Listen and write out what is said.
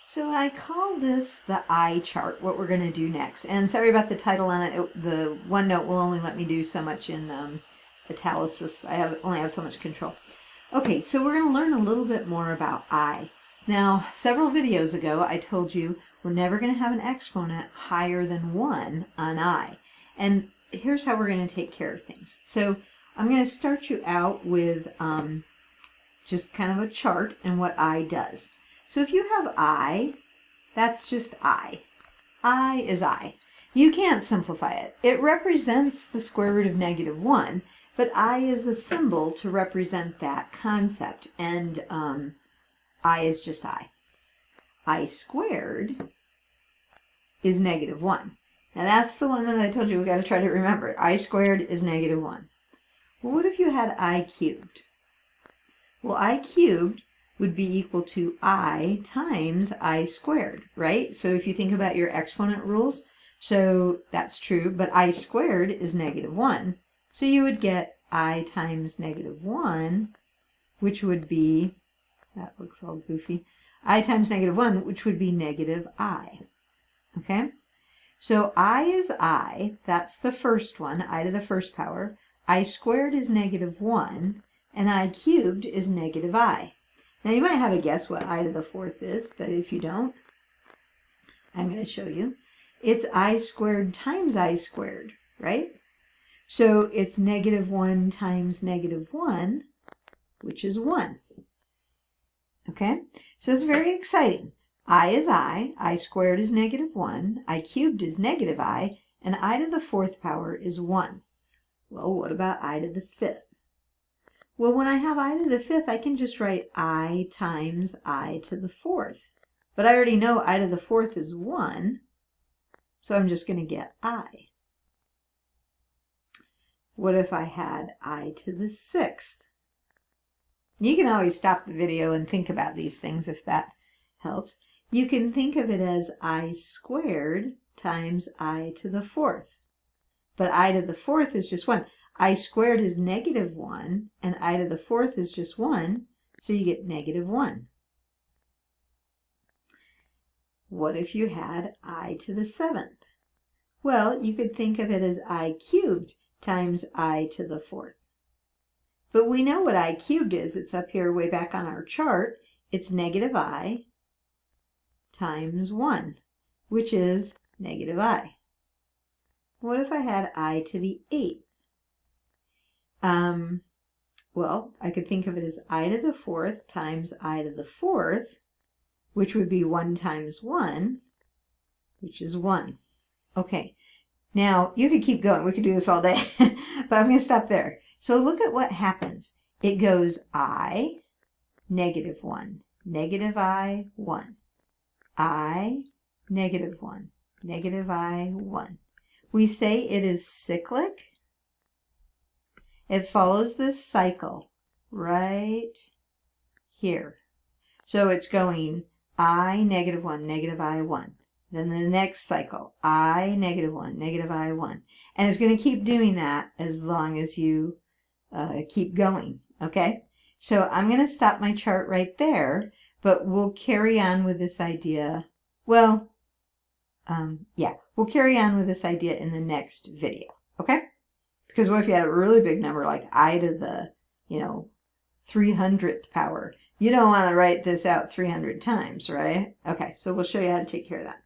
So I call this the I chart, what we're going to do next. And sorry about the title on it. The OneNote will only let me do so much in italics. I only have so much control. Okay, so we're going to learn a little bit more about I. Now, several videos ago, I told you we're never going to have an exponent higher than 1 on I. And here's how we're going to take care of things. So I'm going to start you out with just kind of a chart and what I does. So if you have I, that's just I. I is I. You can't simplify it. It represents the square root of -1, but I is a symbol to represent that concept, and I is just I. I squared is -1. Now that's the one that I told you we got to try to remember. I squared is -1. Well, what if you had I cubed? Well, I cubed would be equal to I times I squared, right? So if you think about your exponent rules, so that's true, but I squared is -1. So you would get I times -1, which would be, that looks all goofy, I times -1, which would be -I. Okay? So I is I, that's the first one, I to the first power. I squared is -1, and I cubed is -I. Now you might have a guess what I to the fourth is, but if you don't, I'm going to show you. It's I squared times I squared, right? So it's -1 times -1, which is 1. Okay, so it's very exciting. I is I squared is -1, I cubed is -I, and I to the fourth power is 1. Well, what about I to the fifth? Well, when I have I to the fifth, I can just write I times I to the fourth. But I already know I to the fourth is 1, so I'm just going to get I. What if I had I to the sixth? You can always stop the video and think about these things if that helps. You can think of it as I squared times I to the fourth. But I to the fourth is just 1. I squared is -1, and I to the fourth is just 1, so you get -1. What if you had I to the seventh? Well, you could think of it as I cubed times I to the fourth. But we know what I cubed is. It's up here way back on our chart. It's -I times 1, which is -I. What if I had I to the eighth? Well, I could think of it as I to the fourth times I to the fourth, which would be 1 times 1, which is 1. Okay, now you could keep going. We could do this all day, but I'm going to stop there. So look at what happens. It goes I, -1, -I, 1. I, -1, -I, 1. We say it is cyclic. It follows this cycle right here. So it's going I, -1, -I, 1. Then the next cycle, I, -1, -I, 1. And it's going to keep doing that as long as you keep going, okay? So I'm going to stop my chart right there, but we'll carry on with this idea. Well, yeah, we'll carry on with this idea in the next video, okay? Because what if you had a really big number like I to the, 300th power? You don't want to write this out 300 times, right? Okay, so we'll show you how to take care of that.